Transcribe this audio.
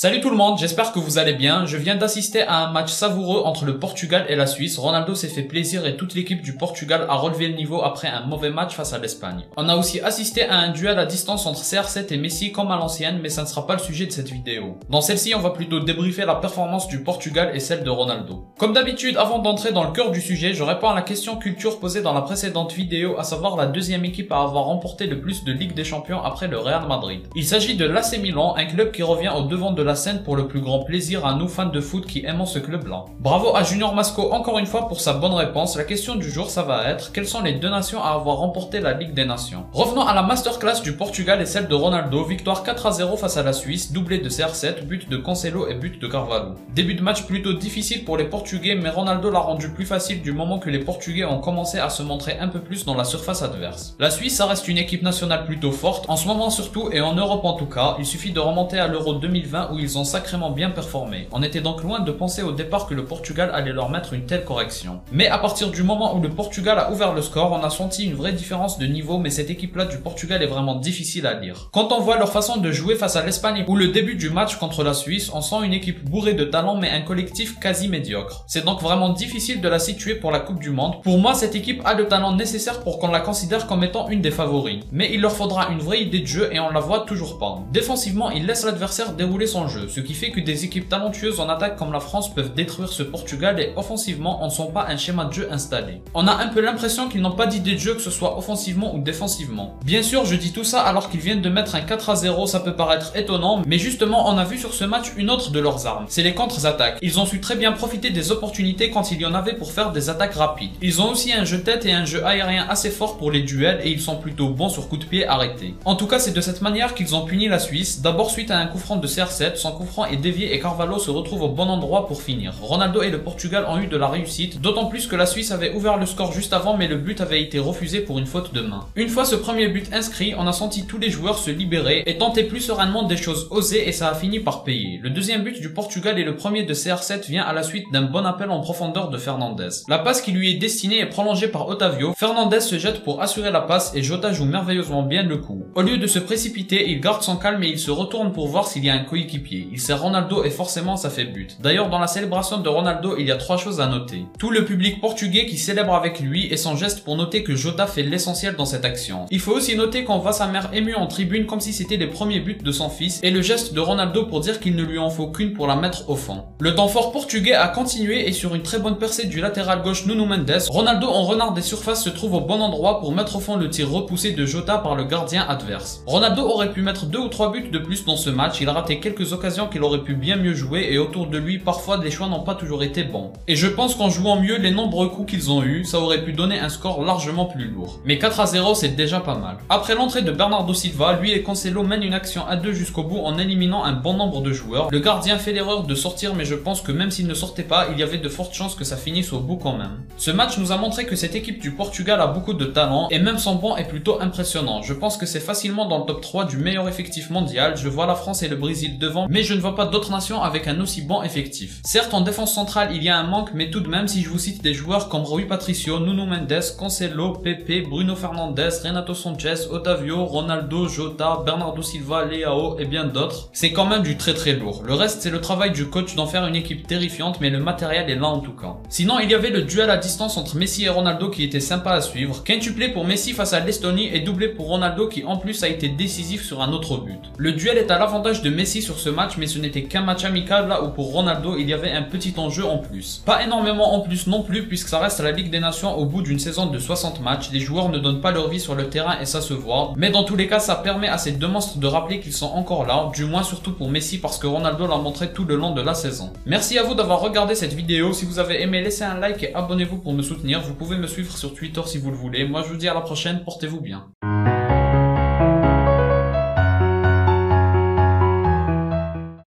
Salut tout le monde, j'espère que vous allez bien. Je viens d'assister à un match savoureux entre le Portugal et la Suisse. Ronaldo s'est fait plaisir et toute l'équipe du Portugal a relevé le niveau après un mauvais match face à l'Espagne. On a aussi assisté à un duel à distance entre CR7 et Messi comme à l'ancienne, mais ça ne sera pas le sujet de cette vidéo. Dans celle-ci, on va plutôt débriefer la performance du Portugal et celle de Ronaldo. Comme d'habitude, avant d'entrer dans le cœur du sujet, je réponds à la question culture posée dans la précédente vidéo, à savoir la deuxième équipe à avoir remporté le plus de Ligue des Champions après le Real Madrid. Il s'agit de l'AC Milan, un club qui revient au devant de la scène pour le plus grand plaisir à nous fans de foot qui aimons ce club-là. Bravo à Junior Masco encore une fois pour sa bonne réponse. La question du jour, ça va être: quelles sont les deux nations à avoir remporté la Ligue des Nations? Revenons à la masterclass du Portugal et celle de Ronaldo. Victoire 4-0 face à la Suisse, doublé de CR7, but de Cancelo et but de Carvalho. Début de match plutôt difficile pour les Portugais, mais Ronaldo l'a rendu plus facile du moment que les Portugais ont commencé à se montrer un peu plus dans la surface adverse. La Suisse, ça reste une équipe nationale plutôt forte, en ce moment surtout et en Europe en tout cas. Il suffit de remonter à l'Euro 2020 où ils ont sacrément bien performé. On était donc loin de penser au départ que le Portugal allait leur mettre une telle correction. Mais à partir du moment où le Portugal a ouvert le score, on a senti une vraie différence de niveau, mais cette équipe-là du Portugal est vraiment difficile à lire. Quand on voit leur façon de jouer face à l'Espagne ou le début du match contre la Suisse, on sent une équipe bourrée de talent mais un collectif quasi médiocre. C'est donc vraiment difficile de la situer pour la Coupe du Monde. Pour moi, cette équipe a le talent nécessaire pour qu'on la considère comme étant une des favoris. Mais il leur faudra une vraie idée de jeu et on la voit toujours pas. Défensivement, ils laissent l'adversaire dérouler son jeu, ce qui fait que des équipes talentueuses en attaque comme la France peuvent détruire ce Portugal, et offensivement, on ne sent pas un schéma de jeu installé. On a un peu l'impression qu'ils n'ont pas d'idée de jeu, que ce soit offensivement ou défensivement. Bien sûr, je dis tout ça alors qu'ils viennent de mettre un 4-0, ça peut paraître étonnant, mais justement, on a vu sur ce match une autre de leurs armes, c'est les contre-attaques. Ils ont su très bien profiter des opportunités quand il y en avait pour faire des attaques rapides. Ils ont aussi un jeu tête et un jeu aérien assez fort pour les duels, et ils sont plutôt bons sur coup de pied arrêté. En tout cas, c'est de cette manière qu'ils ont puni la Suisse, d'abord suite à un coup franc de CR7, son coup franc est dévié et Carvalho se retrouve au bon endroit pour finir. Ronaldo et le Portugal ont eu de la réussite, d'autant plus que la Suisse avait ouvert le score juste avant, mais le but avait été refusé pour une faute de main. Une fois ce premier but inscrit, on a senti tous les joueurs se libérer et tenter plus sereinement des choses osées, et ça a fini par payer. Le deuxième but du Portugal et le premier de CR7 vient à la suite d'un bon appel en profondeur de Fernandes. La passe qui lui est destinée est prolongée par Otavio. Fernandes se jette pour assurer la passe et Jota joue merveilleusement bien le coup. Au lieu de se précipiter, il garde son calme et il se retourne pour voir s'il y a un coéquipier. Il sert Ronaldo et forcément ça fait but. D'ailleurs, dans la célébration de Ronaldo, il y a trois choses à noter. Tout le public portugais qui célèbre avec lui et son geste pour noter que Jota fait l'essentiel dans cette action. Il faut aussi noter qu'on voit sa mère émue en tribune comme si c'était les premiers buts de son fils, et le geste de Ronaldo pour dire qu'il ne lui en faut qu'une pour la mettre au fond. Le temps fort portugais a continué et sur une très bonne percée du latéral gauche Nuno Mendes, Ronaldo en renard des surfaces se trouve au bon endroit pour mettre au fond le tir repoussé de Jota par le gardien adverse. Ronaldo aurait pu mettre 2 ou 3 buts de plus dans ce match, il a raté quelques occasions qu'il aurait pu bien mieux jouer, et autour de lui parfois les choix n'ont pas toujours été bons. Et je pense qu'en jouant mieux les nombreux coups qu'ils ont eu, ça aurait pu donner un score largement plus lourd. Mais 4-0 c'est déjà pas mal. Après l'entrée de Bernardo Silva, lui et Cancelo mènent une action à 2 jusqu'au bout en éliminant un bon nombre de joueurs. Le gardien fait l'erreur de sortir, mais je pense que même s'il ne sortait pas, il y avait de fortes chances que ça finisse au bout quand même. Ce match nous a montré que cette équipe du Portugal a beaucoup de talent, et même son banc est plutôt impressionnant. Je pense que c'est facilement dans le top 3 du meilleur effectif mondial. Je vois la France et le Brésil devant, mais je ne vois pas d'autres nations avec un aussi bon effectif. Certes, en défense centrale, il y a un manque, mais tout de même, si je vous cite des joueurs comme Rui Patricio, Nuno Mendes, Cancelo, Pepe, Bruno Fernandes, Renato Sanchez, Otavio, Ronaldo, Jota, Bernardo Silva, Leao et bien d'autres, c'est quand même du très lourd. Le reste, c'est le travail du coach d'en faire une équipe terrifiante, mais le matériel est là en tout cas. Sinon, il y avait le duel à distance entre Messi et Ronaldo qui était sympa à suivre. Quintuplé pour Messi face à l'Estonie et doublé pour Ronaldo qui en plus a été décisif sur un autre but. Le duel est à l'avantage de Messi sur ce match, mais ce n'était qu'un match amical là où pour Ronaldo il y avait un petit enjeu en plus. Pas énormément en plus non plus, puisque ça reste la Ligue des Nations au bout d'une saison de 60 matchs. Les joueurs ne donnent pas leur vie sur le terrain et ça se voit, mais dans tous les cas ça permet à ces deux monstres de rappeler qu'ils sont encore là, du moins surtout pour Messi parce que Ronaldo l'a montré tout le long de la saison. Merci à vous d'avoir regardé cette vidéo. Si vous avez aimé, laissez un like et abonnez-vous pour me soutenir. Vous pouvez me suivre sur Twitter si vous le voulez. Moi je vous dis à la prochaine, portez-vous bien.